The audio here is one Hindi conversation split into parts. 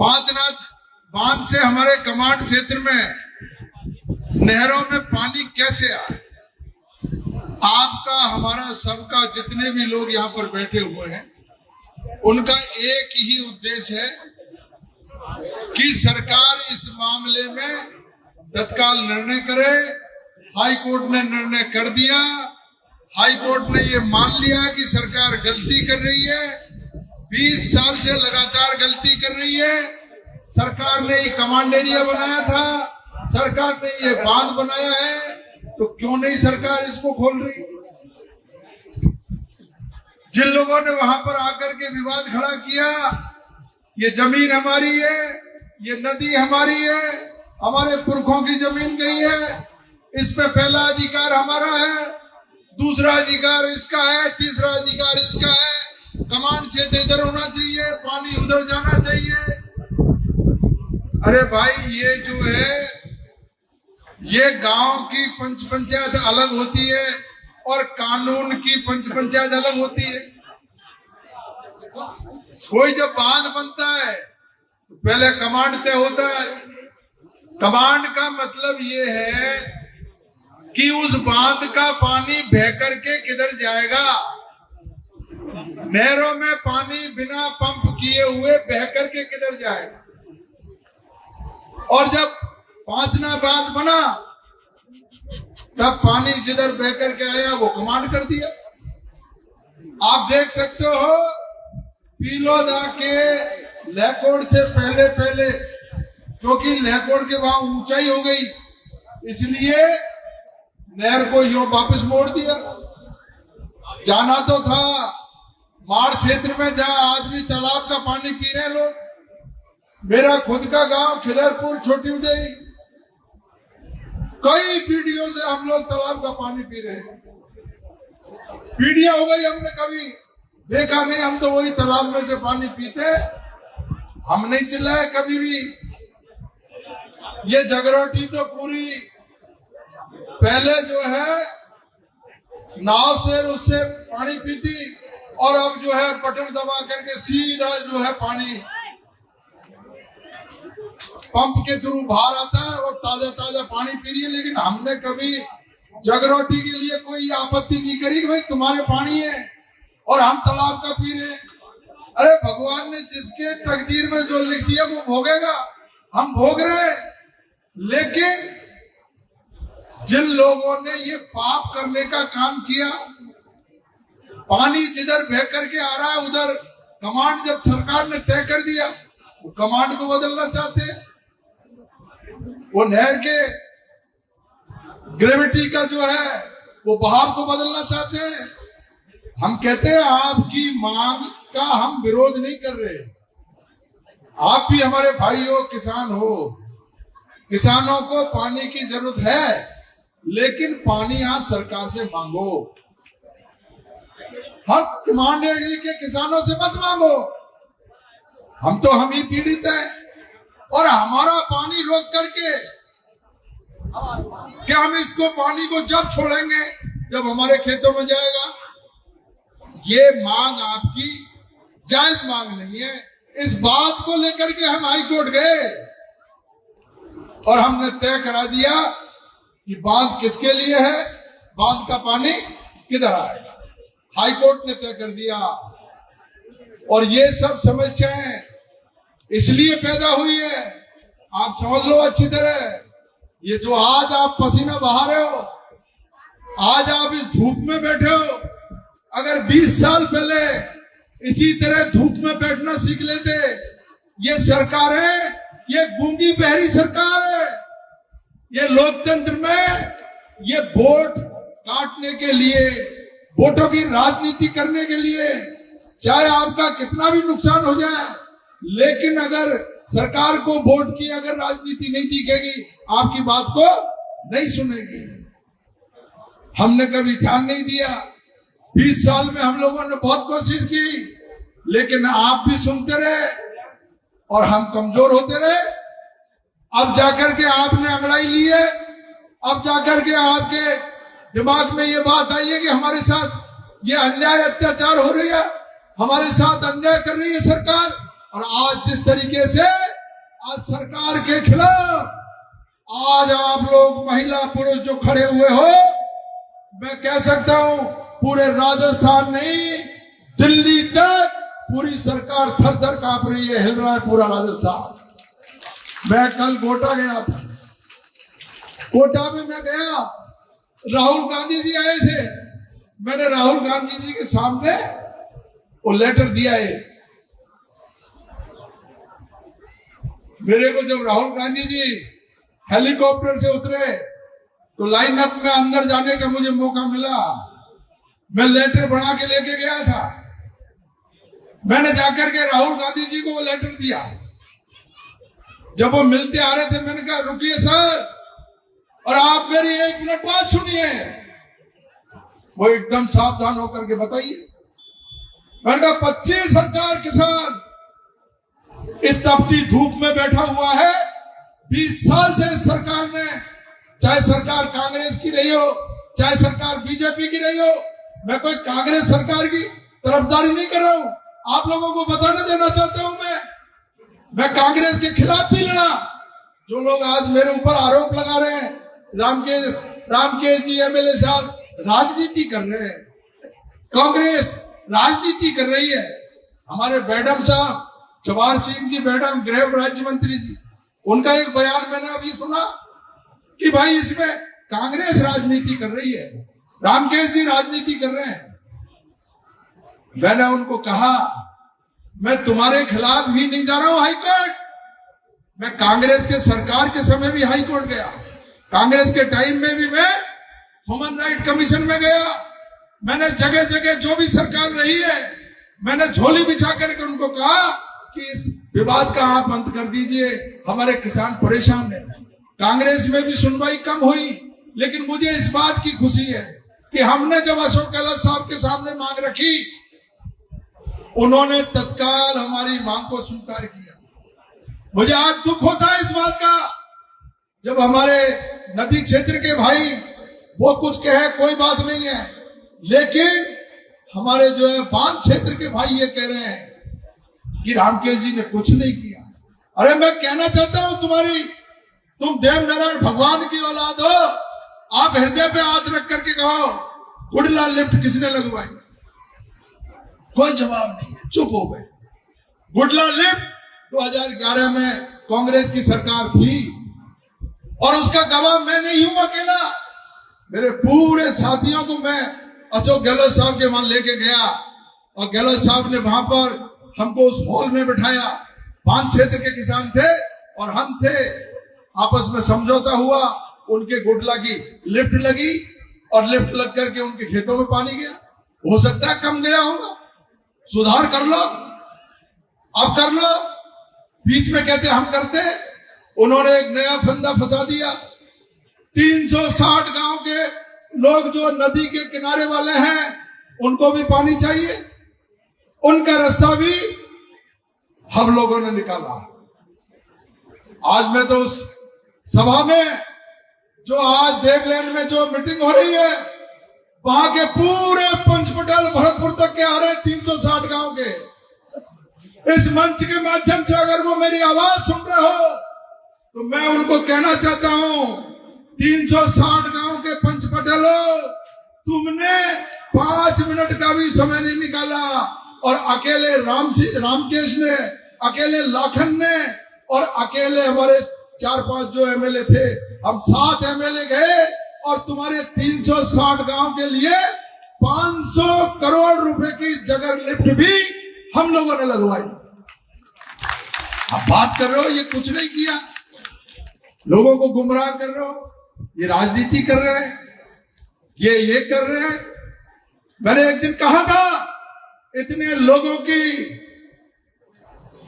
पांचनाथ बांध से हमारे कमांड क्षेत्र में नहरों में पानी कैसे आए? आपका, हमारा, सबका, जितने भी लोग यहाँ पर बैठे हुए हैं, उनका एक ही उद्देश्य है कि सरकार इस मामले में तत्काल निर्णय करे। हाई कोर्ट ने निर्णय कर दिया। हाई कोर्ट ने ये मान लिया कि सरकार गलती कर रही है, 20 साल से लगातार गलती कर रही है। सरकार ने ये कमांड एरिया बनाया था, सरकार ने ये बांध बनाया है, तो क्यों नहीं सरकार इसको खोल रही? जिन लोगों ने वहां पर आकर के विवाद खड़ा किया, ये जमीन हमारी है, ये नदी हमारी है, हमारे पुरखों की जमीन गई है, इस पे पहला अधिकार हमारा है, दूसरा अधिकार इसका है, तीसरा अधिकार इसका है, कमांड क्षेत्र इधर होना चाहिए, पानी उधर जाना चाहिए। अरे भाई, ये जो है, ये गांव की पंच पंचायत अलग होती है और कानून की पंच पंचायत अलग होती है। कोई जब बांध बनता है तो पहले कमांड तय होता है। कमांड का मतलब ये है कि उस बांध का पानी बह करके किधर जाएगा। नहरों में पानी बिना पंप किए हुए बह करके किधर जाएगा। और जब पांचना बांध बना तब पानी जिधर बह करके आया वो कमांड कर दिया। आप देख सकते हो, पीलोदा के लहकोट से पहले क्योंकि लहकोट के वहां ऊंचाई हो गई, इसलिए नहर को यूं वापस मोड़ दिया। जाना तो था माड़ क्षेत्र में, जहां आज भी तालाब का पानी पी रहे हैं लोग। मेरा खुद का गांव खिदरपुर, छोटी उदय, कई पीढ़ियों से हम लोग तालाब का पानी पी रहे हैं। पीढ़ियां हो गई, हमने कभी देखा नहीं, हम तो वही तालाब में से पानी पीते। हम नहीं चिल्लाए कभी भी। ये जगरोटी तो पूरी पहले जो है नाव से उससे पानी पीती, और अब जो है बटन दबा करके सीधा जो है पानी पंप के थ्रू बाहर आता है और ताजा ताजा पानी पी रही है। लेकिन हमने कभी जगरोटी के लिए कोई आपत्ति नहीं करी कि भाई तुम्हारे पानी है और हम तालाब का पी रहे हैं। अरे भगवान ने जिसके तकदीर में जो लिख दिया वो भोगेगा, हम भोग रहे हैं। लेकिन जिन लोगों ने ये पाप करने का काम किया, पानी जिधर बह करके आ रहा है उधर कमांड जब सरकार ने तय कर दिया, वो कमांड को बदलना चाहते हैं। वो नहर के ग्रेविटी का जो है वो बहाव को बदलना चाहते हैं। हम कहते हैं आपकी मांग का हम विरोध नहीं कर रहे। आप भी हमारे भाई हो, किसान हो, किसानों को पानी की जरूरत है, लेकिन पानी आप सरकार से मांगो। हम कमांड एरिया के किसानों से मत मांगो। हम ही पीड़ित हैं, और हमारा पानी रोक करके क्या हम इसको पानी को जब छोड़ेंगे जब हमारे खेतों में जाएगा। ये मांग आपकी जायज मांग नहीं है। इस बात को लेकर के हम हाई कोर्ट गए और हमने तय करा दिया कि बांध किसके लिए है, बांध का पानी किधर आएगा। हाई कोर्ट ने तय कर दिया। और ये सब समस्याएं इसलिए पैदा हुई है, आप समझ लो अच्छी तरह। ये जो आज आप पसीना बहा रहे हो, आज आप इस धूप में बैठे हो, अगर 20 साल पहले इसी तरह धूप में बैठना सीख लेते, ये सरकार है, ये गूंगी बहरी सरकार है। ये लोकतंत्र में ये वोट काटने के लिए, वोटों की राजनीति करने के लिए, चाहे आपका कितना भी नुकसान हो जाए, लेकिन अगर सरकार को वोट की अगर राजनीति नहीं दिखेगी, आपकी बात को नहीं सुनेगी। हमने कभी ध्यान नहीं दिया। 20 साल में हम लोगों ने बहुत कोशिश की, लेकिन आप भी सुनते रहे और हम कमजोर होते रहे। अब जाकर के आपने अंगड़ाई ली है, अब जाकर के आपके दिमाग में ये बात आई है कि हमारे साथ ये अन्याय अत्याचार हो रही है, हमारे साथ अन्याय कर रही है सरकार, और आज जिस तरीके से आज सरकार के खिलाफ आज आप लोग महिला पुरुष जो खड़े हुए हो, मैं कह सकता हूं पूरे राजस्थान नहीं दिल्ली तक पूरी सरकार थर थर कांप रही है, हिल रहा है पूरा राजस्थान। मैं कल कोटा गया था, कोटा में मैं गया, राहुल गांधी जी आए थे, मैंने राहुल गांधी जी के सामने वो लेटर दिया है। मेरे को जब राहुल गांधी जी हेलीकॉप्टर से उतरे तो लाइन अप में अंदर जाने का मुझे मौका मिला, मैं लेटर बना के लेके गया था। मैंने जाकर के राहुल गांधी जी को वो लेटर दिया। जब वो मिलते आ रहे थे मैंने कहा रुकिए सर, और आप मेरी 1 मिनट बात सुनिए। वो एकदम सावधान होकर के बताइए। मैंने कहा 25,000 किसान इस तपती धूप में बैठा हुआ है। 20 साल से सरकार ने, चाहे सरकार कांग्रेस की रही हो चाहे सरकार बीजेपी की रही हो, मैं कोई कांग्रेस सरकार की तरफदारी नहीं कर रहा हूं, आप लोगों को बताने देना चाहता हूं। मैं कांग्रेस के खिलाफ भी लड़ा। जो लोग आज मेरे ऊपर आरोप लगा रहे हैं, रामकेश जी एमएलए साहब राजनीति कर रहे हैं, कांग्रेस राजनीति कर रही है। हमारे मैडम साहब जवाहर सिंह जी मैडम गृह राज्य मंत्री जी, उनका एक बयान मैंने अभी सुना कि भाई इसमें कांग्रेस राजनीति कर रही है, रामकेश जी राजनीति कर रहे हैं। मैंने उनको कहा मैं तुम्हारे खिलाफ ही नहीं जा रहा हूं हाईकोर्ट, मैं कांग्रेस के सरकार के समय भी हाईकोर्ट गया, कांग्रेस के टाइम में भी मैं ह्यूमन राइट कमीशन में गया। मैंने जगह जगह जो भी सरकार रही है मैंने झोली बिछा करके उनको कहा कि इस विवाद का आप अंत कर दीजिए, हमारे किसान परेशान है। कांग्रेस में भी सुनवाई कम हुई, लेकिन मुझे इस बात की खुशी है कि हमने जब अशोक गहलोत साहब के सामने मांग रखी, उन्होंने तत्काल हमारी मांग को स्वीकार किया। मुझे आज दुख होता है इस बात का, जब हमारे नदी क्षेत्र के भाई वो कुछ कहे कोई बात नहीं है, लेकिन हमारे जो है बांध क्षेत्र के भाई ये कह रहे हैं कि रामकेश जी ने कुछ नहीं किया। अरे मैं कहना चाहता हूं तुम देवनारायण भगवान की औलाद हो, आप हृदय पे हाथ रख करके कहो गुडला लिफ्ट किसने लगवाई? कोई जवाब नहीं है, चुप हो गए। गुडला लिफ्ट 2011 में कांग्रेस की सरकार थी और उसका गवाह मैं नहीं हूं अकेला, मेरे पूरे साथियों को मैं अशोक गहलोत साहब के वहां लेके गया और गहलोत साहब ने वहां पर हमको उस हॉल में बिठाया। 5 क्षेत्र के किसान थे और हम थे, आपस में समझौता हुआ, उनके गुडला की लिफ्ट लगी और लिफ्ट लग करके उनके खेतों में पानी गया। हो सकता है कम गया होगा, सुधार कर लो, अब कर लो। बीच में कहते हम करते, उन्होंने एक नया फंदा फंसा दिया। 360 गांव के लोग जो नदी के किनारे वाले हैं उनको भी पानी चाहिए, उनका रास्ता भी हम लोगों ने निकाला। आज मैं तो उस सभा में जो आज देवलैंड में जो मीटिंग हो रही है, वहां के पूरे पंचपटल भरतपुर तक के आ रहे 360 गांव के, इस मंच के माध्यम से अगर वो मेरी आवाज सुन रहे हो तो मैं उनको कहना चाहता हूं, 360 गांव के पंचपटलों, तुमने 5 मिनट का भी समय नहीं निकाला और अकेले रामकेश ने, अकेले लाखन ने और अकेले हमारे 4-5 जो एमएलए थे, हम 7 एमएलए गए और तुम्हारे 360 गांव के लिए 500 करोड़ रुपए की जगह लिफ्ट भी हम लोगों ने लगवाई। अब बात कर रहे हो ये कुछ नहीं किया, लोगों को गुमराह कर रहे हो, ये राजनीति कर रहे हैं, ये कर रहे हैं। मैंने एक दिन कहा था, इतने लोगों की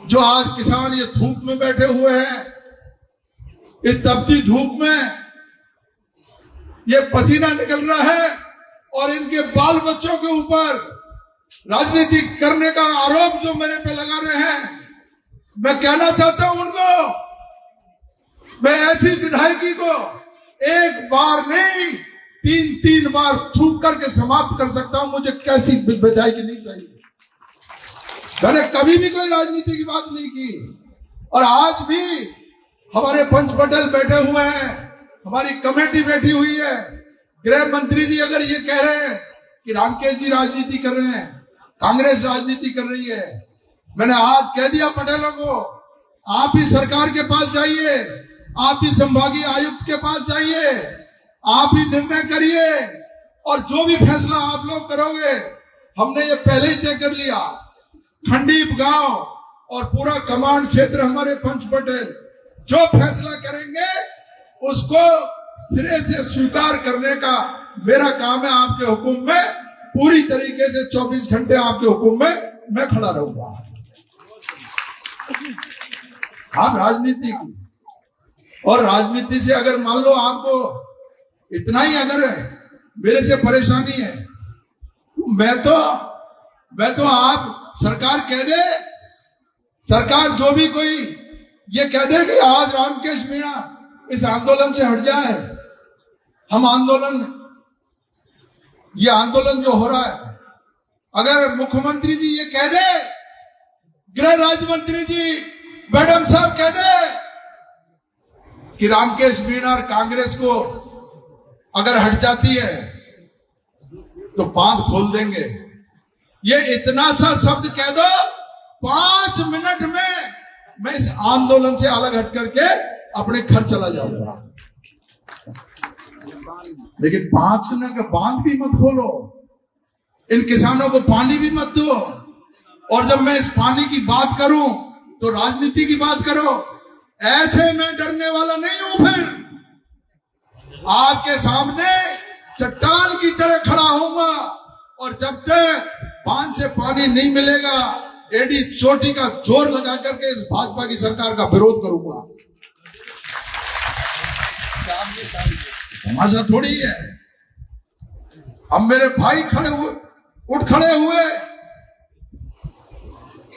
जो आज किसान ये धूप में बैठे हुए हैं, इस तपती धूप में ये पसीना निकल रहा है और इनके बाल बच्चों के ऊपर राजनीति करने का आरोप जो मेरे पे लगा रहे हैं, मैं कहना चाहता हूं उनको, मैं ऐसी विधायकी को एक बार नहीं 3 बार थूक करके समाप्त कर सकता हूं। मुझे कैसी विधायकी नहीं चाहिए। मैंने कभी भी कोई राजनीति की बात नहीं की। और आज भी हमारे पंच पटेल बैठे हुए हैं, हमारी कमेटी बैठी हुई है। गृह मंत्री जी अगर ये कह रहे हैं कि रामकेश जी राजनीति कर रहे हैं, कांग्रेस राजनीति कर रही है, मैंने आज कह दिया पटेलों को, आप ही सरकार के पास जाइए, आप ही संभागीय आयुक्त के पास जाइए, आप ही निर्णय करिए और जो भी फैसला आप लोग करोगे, हमने ये पहले ही तय कर लिया। खंडीप गांव और पूरा कमांड क्षेत्र हमारे पंच पटेल जो फैसला करेंगे उसको सिरे से स्वीकार करने का मेरा काम है। आपके हुक्म में पूरी तरीके से 24 घंटे आपके हुक्म में मैं खड़ा रहूंगा। आप राजनीति की, और राजनीति से अगर मान लो आपको इतना ही अगर मेरे से परेशानी है, मैं तो आप सरकार कह दे, सरकार जो भी कोई ये कह दे कि आज रामकेश मीणा इस आंदोलन से हट जाए, हम ये आंदोलन जो हो रहा है, अगर मुख्यमंत्री जी ये कह दे, गृह राज्य मंत्री जी मैडम साहब कह दे कि रामकेश मीणा और कांग्रेस को अगर हट जाती है तो बांध खोल देंगे, ये इतना सा शब्द कह दो, 5 मिनट में मैं इस आंदोलन से अलग हट करके अपने घर चला जाऊंगा। लेकिन 5 मिनट का बांध भी मत खोलो, इन किसानों को पानी भी मत दो, और जब मैं इस पानी की बात करूं तो राजनीति की बात करो। ऐसे मैं डरने वाला नहीं हूं। फिर आपके सामने चट्टान की तरह खड़ा होऊंगा, और जब तक बांध से पानी नहीं मिलेगा, एडी चोटी का जोर लगा करके इस भाजपा की सरकार का विरोध करूंगा। तमाशा थोड़ी है। अब मेरे भाई उठ खड़े हुए,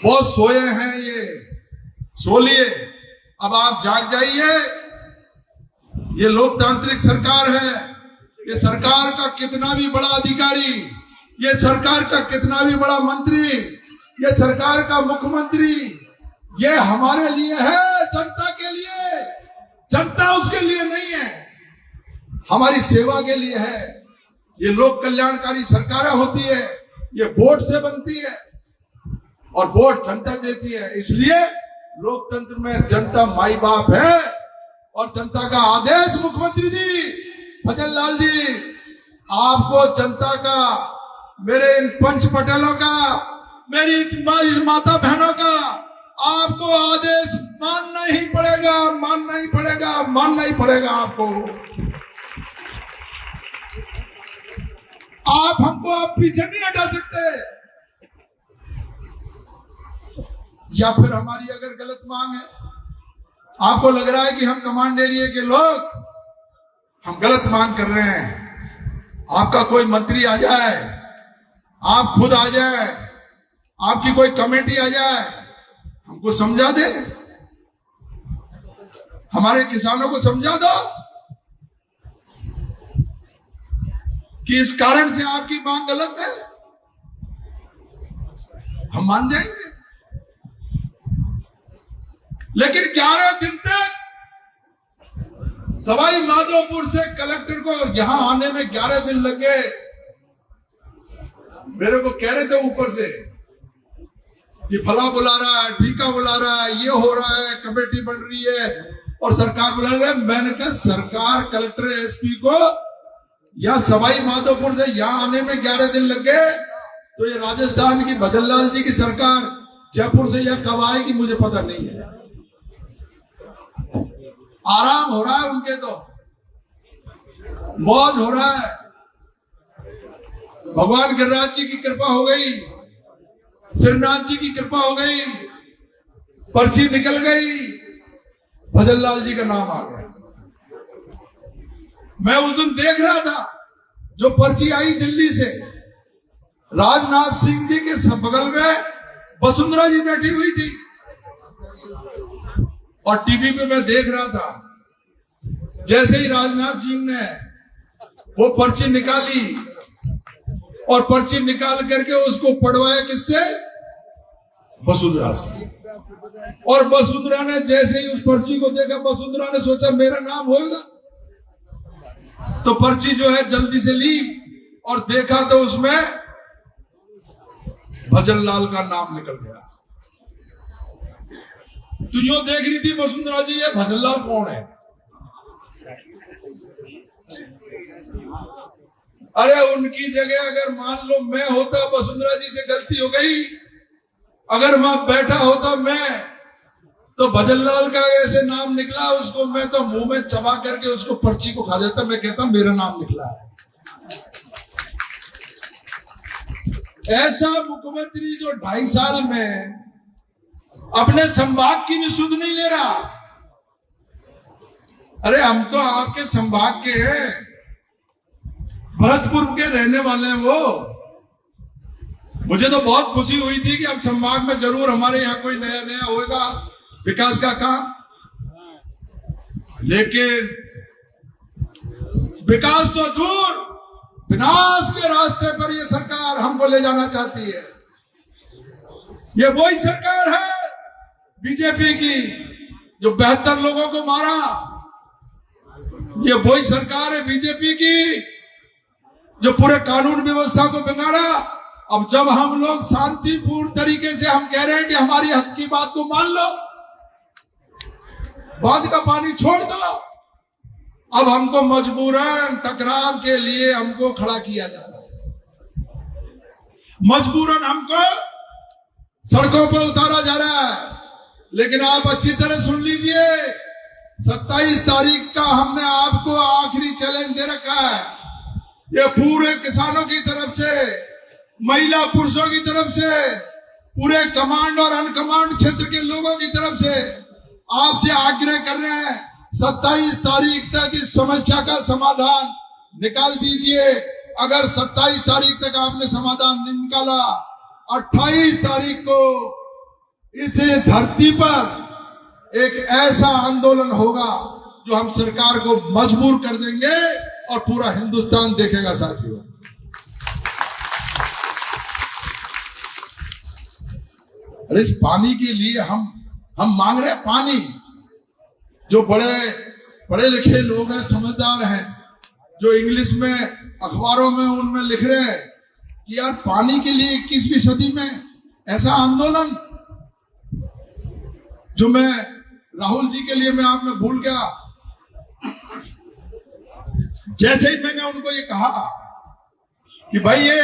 बहुत सोए हैं, ये सो लिए, अब आप जाग जाइए। ये लोकतांत्रिक सरकार है। ये सरकार का कितना भी बड़ा अधिकारी, ये सरकार का कितना भी बड़ा मंत्री, ये सरकार का मुख्यमंत्री, ये हमारे लिए है, जनता के लिए। जनता उसके लिए नहीं है, हमारी सेवा के लिए है। ये लोक कल्याणकारी सरकारें होती है, ये वोट से बनती है और वोट जनता देती है। इसलिए लोकतंत्र में जनता माई बाप है, और जनता का आदेश मुख्यमंत्री जी फजल लाल जी, आपको जनता का, मेरे इन पंच पटेलों का, मेरी माता बहनों का आपको आदेश मानना ही पड़ेगा, मानना ही पड़ेगा, मानना ही पड़ेगा आपको। आप हमको आप पीछे नहीं हटा सकते। या फिर हमारी अगर गलत मांग है, आपको लग रहा है कि हम कमांड एरिया के लोग हम गलत मांग कर रहे हैं, आपका कोई मंत्री आ जाए, आप खुद आ जाए, आपकी कोई कमेटी आ जाए, हमको समझा दे, हमारे किसानों को समझा दो कि इस कारण से आपकी मांग गलत है, हम मान जाएंगे। लेकिन 11 दिन तक सवाई माधोपुर से कलेक्टर को यहां आने में 11 दिन लगे। मेरे को कह रहे थे ऊपर से कि फला बुला रहा है, ठीका बुला रहा है, ये हो रहा है, कमेटी बन रही है और सरकार बुला रही है। मैंने कहा सरकार कलेक्टर एसपी को या सवाई माधोपुर से यहां आने में 11 दिन लग गए, तो ये राजस्थान की भजन लाल जी की सरकार जयपुर से यह कब आएगी मुझे पता नहीं है। आराम हो रहा है उनके, तो मौज हो रहा है। भगवान गिरिराज जी की कृपा हो गई, श्रीनाथ जी की कृपा हो गई, पर्ची निकल गई, भजन लाल जी का नाम आ गया। मैं उस दिन देख रहा था जो पर्ची आई दिल्ली से, राजनाथ सिंह जी के बगल में वसुंधरा जी बैठी हुई थी, और टीवी पे मैं देख रहा था, जैसे ही राजनाथ जी ने वो पर्ची निकाली और पर्ची निकाल करके उसको पढ़वाया, किससे? वसुंधरा से। और वसुंधरा ने जैसे ही उस पर्ची को देखा, वसुंधरा ने सोचा मेरा नाम होगा, तो पर्ची जो है जल्दी से ली और देखा तो उसमें भजन लाल का नाम निकल गया। तो यूं देख रही थी वसुंधरा जी, ये भजन लाल कौन है? अरे उनकी जगह अगर मान लो मैं होता, वसुंधरा जी से गलती हो गई, अगर वहां बैठा होता मैं, तो भजन लाल का ऐसे नाम निकला, उसको मैं तो मुंह में चबा करके उसको पर्ची को खा जाता। मैं कहता मेरा नाम निकला है। ऐसा मुख्यमंत्री जो 2.5 साल में अपने संभाग की भी सुध नहीं ले रहा। अरे हम तो आपके संभाग के हैं, भरतपुर के रहने वाले हैं वो। मुझे तो बहुत खुशी हुई थी कि अब संभाग में जरूर हमारे यहाँ कोई नया होगा विकास का काम, लेकिन विकास तो दूर, विनाश के रास्ते पर ये सरकार हमको ले जाना चाहती है। ये वही सरकार है बीजेपी की जो 72 लोगों को मारा। ये वही सरकार है बीजेपी की जो पूरे कानून व्यवस्था को बिगाड़ा। अब जब हम लोग शांतिपूर्ण तरीके से हम कह रहे हैं कि हमारी हक की बात को मान लो, बांध का पानी छोड़ दो, अब हमको मजबूरन टकराव के लिए हमको खड़ा किया जा रहा है। मजबूरन हमको सड़कों पर उतारा जा रहा है। लेकिन आप अच्छी तरह सुन लीजिए, 27 तारीख का हमने आपको आखिरी चैलेंज दे रखा है। ये पूरे किसानों की तरफ से, महिला पुरुषों की तरफ से, पूरे कमांड और अनकमांड क्षेत्र के लोगों की तरफ से आपसे आग्रह कर रहे हैं, 27 तारीख तक इस समस्या का समाधान निकाल दीजिए। अगर 27 तारीख तक आपने समाधान नहीं निकाला, 28 तारीख को इस धरती पर एक ऐसा आंदोलन होगा जो हम सरकार को मजबूर कर देंगे और पूरा हिंदुस्तान देखेगा। साथियों, अरे इस पानी के लिए हम मांग रहे हैं पानी। जो बड़े लिखे लोग हैं, समझदार हैं, जो इंग्लिश में अखबारों में उनमें लिख रहे हैं कि यार पानी के लिए 21वीं सदी में ऐसा आंदोलन, जो मैं राहुल जी के लिए मैं आप में भूल गया। जैसे ही मैंने उनको ये कहा कि भाई ये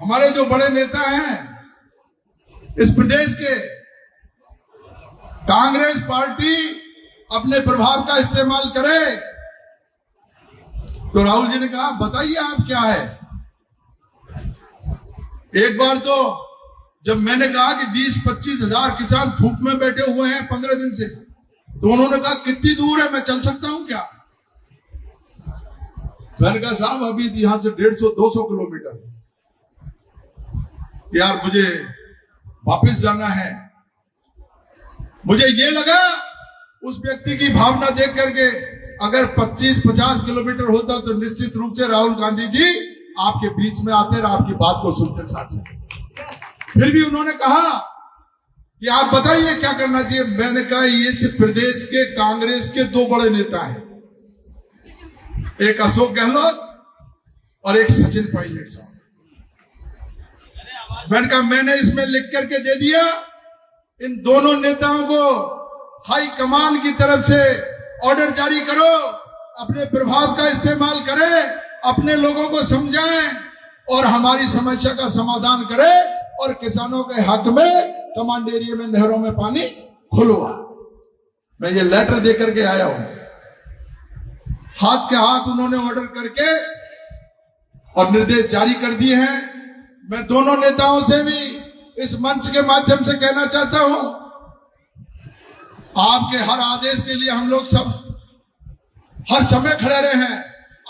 हमारे जो बड़े नेता हैं इस प्रदेश के, कांग्रेस पार्टी अपने प्रभाव का इस्तेमाल करे, तो राहुल जी ने कहा बताइए आप क्या है। एक बार तो जब मैंने कहा कि 20-25 हजार किसान धूप में बैठे हुए हैं 15 दिन से, तो उन्होंने कहा कितनी दूर है, मैं चल सकता हूं क्या? मैंने कहा साहब अभी यहां से 150-200 किलोमीटर यार, मुझे वापस जाना है। मुझे ये लगा उस व्यक्ति की भावना देख करके अगर 25-50 किलोमीटर होता तो निश्चित रूप से राहुल गांधी जी आपके बीच में आते और आपकी बात को सुनते साथ। फिर भी उन्होंने कहा कि आप बताइए क्या करना चाहिए। मैंने कहा ये सिर्फ प्रदेश के कांग्रेस के 2 बड़े नेता हैं, एक अशोक गहलोत और एक सचिन पायलट साहब। मैंने कहा मैंने इसमें लिख करके दे दिया, इन दोनों नेताओं को हाई कमान की तरफ से ऑर्डर जारी करो, अपने प्रभाव का इस्तेमाल करें, अपने लोगों को समझाएं और हमारी समस्या का समाधान करें और किसानों के हक में कमांड एरिया में नहरों में पानी खुलवा। मैं ये लेटर दे करके आया हूं। हाथ के हाथ उन्होंने ऑर्डर करके और निर्देश जारी कर दिए हैं। मैं दोनों नेताओं से भी इस मंच के माध्यम से कहना चाहता हूं, आपके हर आदेश के लिए हम लोग सब हर समय खड़े रहे हैं।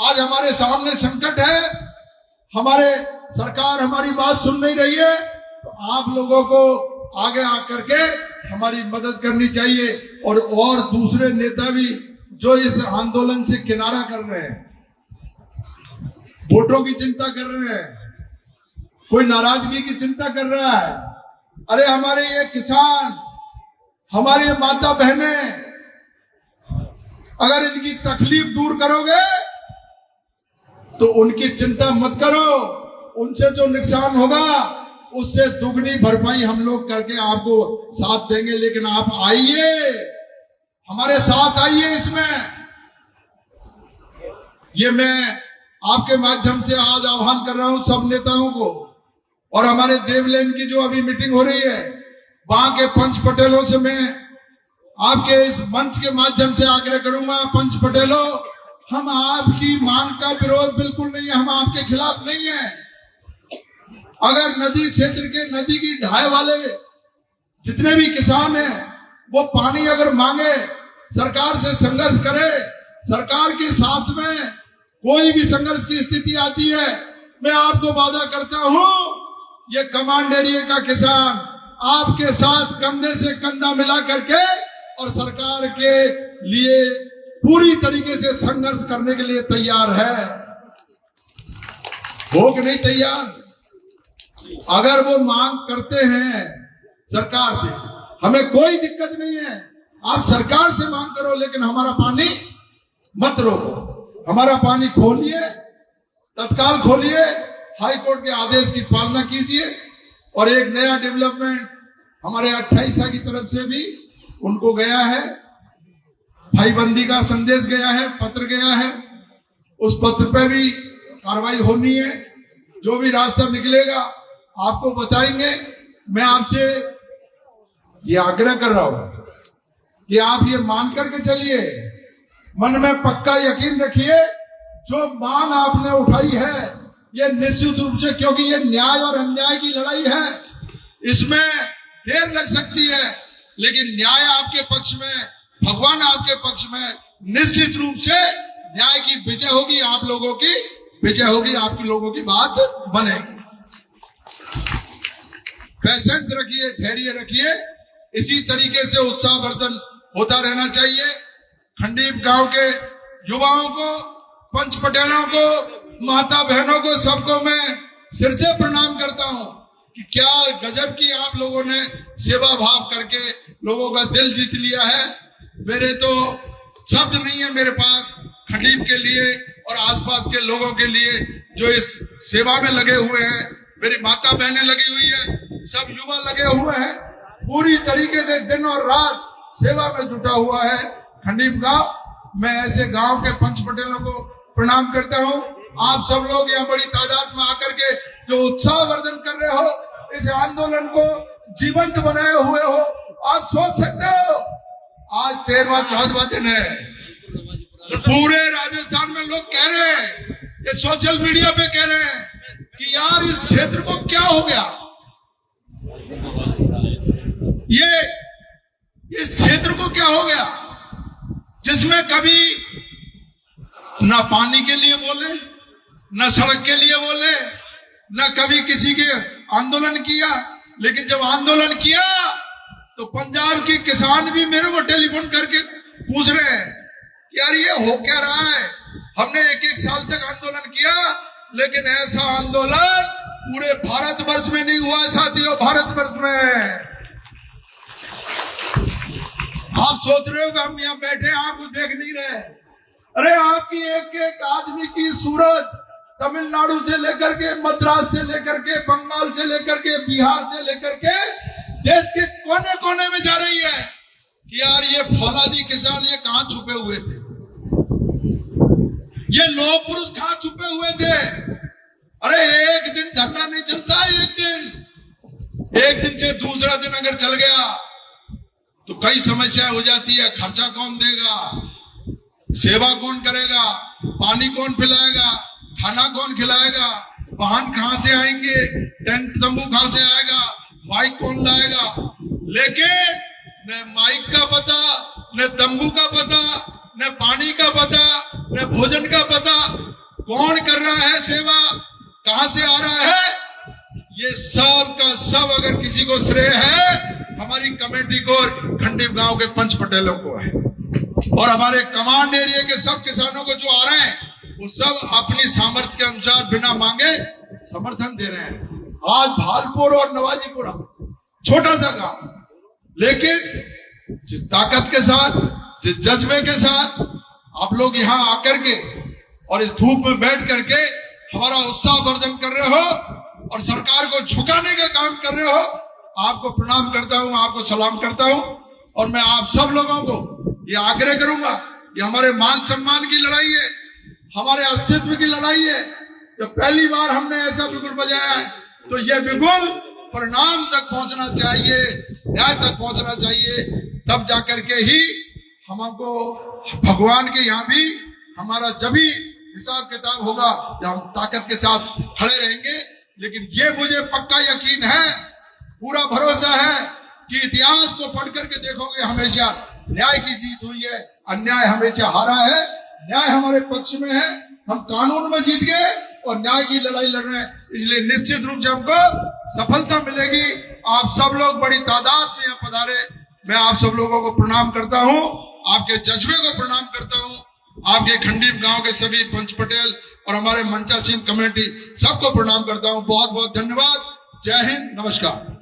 आज हमारे सामने संकट है, हमारे सरकार हमारी बात सुन नहीं रही है, तो आप लोगों को आगे आकर के हमारी मदद करनी चाहिए। और दूसरे नेता भी जो इस आंदोलन से किनारा कर रहे हैं, वोटों की चिंता कर रहे हैं, कोई नाराजगी की चिंता कर रहा है, अरे हमारे ये किसान, हमारे ये माता बहनें, अगर इनकी तकलीफ दूर करोगे तो उनकी चिंता मत करो, उनसे जो नुकसान होगा उससे दुगनी भरपाई हम लोग करके आपको साथ देंगे। लेकिन आप आइए, हमारे साथ आइए इसमें। ये मैं आपके माध्यम से आज आह्वान कर रहा हूं सब नेताओं को, और हमारे देवलेन की जो अभी मीटिंग हो रही है वहां के पंच पटेलों से मैं आपके इस मंच के माध्यम से आग्रह करूंगा, पंच पटेलों, हम आपकी मांग का विरोध बिल्कुल नहीं है, हम आपके खिलाफ नहीं है। अगर नदी क्षेत्र के नदी की ढाई वाले जितने भी किसान हैं वो पानी अगर मांगे, सरकार से संघर्ष करे, सरकार के साथ में कोई भी संघर्ष की स्थिति आती है, मैं आपको वादा करता हूं ये कमांड एरिया का किसान आपके साथ कंधे से कंधा मिला करके और सरकार के लिए पूरी तरीके से संघर्ष करने के लिए तैयार है। हो कि नहीं तैयार? अगर वो मांग करते हैं सरकार से, हमें कोई दिक्कत नहीं है, आप सरकार से मांग करो, लेकिन हमारा पानी मत रोको, हमारा पानी खोलिए, तत्काल खोलिए, हाई कोर्ट के आदेश की पालना कीजिए। और एक नया डेवलपमेंट हमारे 28 की तरफ से भी उनको गया है, भाईबंदी का संदेश गया है, पत्र गया है, उस पत्र पे भी कार्रवाई होनी है। जो भी रास्ता निकलेगा आपको बताएंगे। मैं आपसे ये आग्रह कर रहा हूं कि आप ये मान करके चलिए, मन में पक्का यकीन रखिए, जो मांग आपने उठाई है ये निश्चित रूप से, क्योंकि ये न्याय और अन्याय की लड़ाई है, इसमें देर लग सकती है, लेकिन न्याय आपके पक्ष में, भगवान आपके पक्ष में, निश्चित रूप से न्याय की विजय होगी, आप लोगों की विजय होगी, आपकी लोगों की बात बनेगी। पैसेंस रखिए, धैर्य रखिए, इसी तरीके से उत्साहवर्धन होता रहना चाहिए। खंडीप गांव के युवाओं को, पंच पटेलों को, माता बहनों को, सबको मैं सिर से प्रणाम करता हूं कि क्या गजब की आप लोगों ने सेवा भाव करके लोगों का दिल जीत लिया है। मेरे तो शब्द नहीं है मेरे पास खंडीप के लिए और आसपास के लोगों के लिए जो इस सेवा में लगे हुए हैं। मेरी माता बहनें लगी हुई है, सब युवा लगे हुए हैं, पूरी तरीके से दिन और रात सेवा में जुटा हुआ है खंडीप गांव। मैं ऐसे गांव के पंच पटेलों को प्रणाम करता हूं। आप सब लोग यहाँ बड़ी तादाद में आकर के जो उत्साहवर्धन कर रहे हो, इस आंदोलन को जीवंत बनाए हुए हो। आप सोच सकते हो आज 13वां-14वां दिन है, तो पूरे राजस्थान में लोग कह रहे हैं, ये सोशल मीडिया पे कह रहे हैं कि यार इस क्षेत्र को क्या हो गया, ये इस क्षेत्र को क्या हो गया, जिसमें कभी ना पानी के लिए बोले, न सड़क के लिए बोले, न कभी किसी के आंदोलन किया। लेकिन जब आंदोलन किया तो पंजाब के किसान भी मेरे को टेलीफोन करके पूछ रहे हैं कि यार ये हो क्या रहा है। हमने 1-1 साल तक आंदोलन किया, लेकिन ऐसा आंदोलन पूरे भारतवर्ष में नहीं हुआ साथियों। भारतवर्ष में आप सोच रहे हो कि हम यहाँ बैठे आपको देख नहीं रहे। अरे आपकी एक-एक आदमी की सूरत तमिलनाडु से लेकर के, मद्रास से लेकर के, बंगाल से लेकर के, बिहार से लेकर के देश के कोने कोने में जा रही है कि यार ये फौलादी किसान ये कहां छुपे हुए थे, ये लोह पुरुष कहां छुपे हुए थे। अरे एक दिन धरना नहीं चलता, एक दिन से दूसरा दिन अगर चल गया तो कई समस्याएं हो जाती है। खर्चा कौन देगा, सेवा कौन करेगा, पानी कौन पिलाएगा, खाना कौन खिलाएगा, वाहन कहां से आएंगे, टेंट तंबू कहां से आएगा, माइक कौन लाएगा। लेकिन न माइक का पता, न तंबू का पता, न पानी का पता, न भोजन का पता, कौन कर रहा है सेवा, कहां से आ रहा है, ये सब का सब अगर किसी को श्रेय है हमारी कमेटी को, खंडीप गांव के पंच पटेलों को है। और हमारे कमांड एरिया के सब किसानों को जो आ रहे हैं वो सब अपनी सामर्थ्य के अनुसार बिना मांगे समर्थन दे रहे हैं। आज भालपुर और नवाजीपुरा छोटा सा काम, लेकिन जिस ताकत के साथ, जिस जज्बे के साथ आप लोग यहाँ आकर के और इस धूप में बैठ करके हमारा उत्साह वर्धन कर रहे हो और सरकार को झुकाने का काम कर रहे हो, आपको प्रणाम करता हूं, आपको सलाम करता हूं। और मैं आप सब लोगों को ये आग्रह करूंगा, ये हमारे मान सम्मान की लड़ाई है, हमारे अस्तित्व की लड़ाई है। जब पहली बार हमने ऐसा बिगुल बजाया है तो ये बिगुल परिणाम तक पहुंचना चाहिए, न्याय तक पहुंचना चाहिए, तब जाकर के ही हमको भगवान के यहाँ भी हमारा जब भी हिसाब किताब होगा, जब हम ताकत के साथ खड़े रहेंगे। लेकिन ये मुझे पक्का यकीन है, पूरा भरोसा है कि इतिहास को पढ़ करके देखोगे हमेशा न्याय की जीत हुई है, अन्याय हमेशा हारा है। न्याय हमारे पक्ष में है, हम कानून में जीत गए और न्याय की लड़ाई लड़ रहे हैं, इसलिए निश्चित रूप से हमको सफलता मिलेगी। आप सब लोग बड़ी तादाद में यहाँ पधारे, मैं आप सब लोगों को प्रणाम करता हूँ, आपके जज्बे को प्रणाम करता हूँ, आपके खंडीप गांव के सभी पंच पटेल और हमारे मंचा सिंह कमेटी सबको प्रणाम करता हूँ। बहुत बहुत धन्यवाद। जय हिंद, नमस्कार।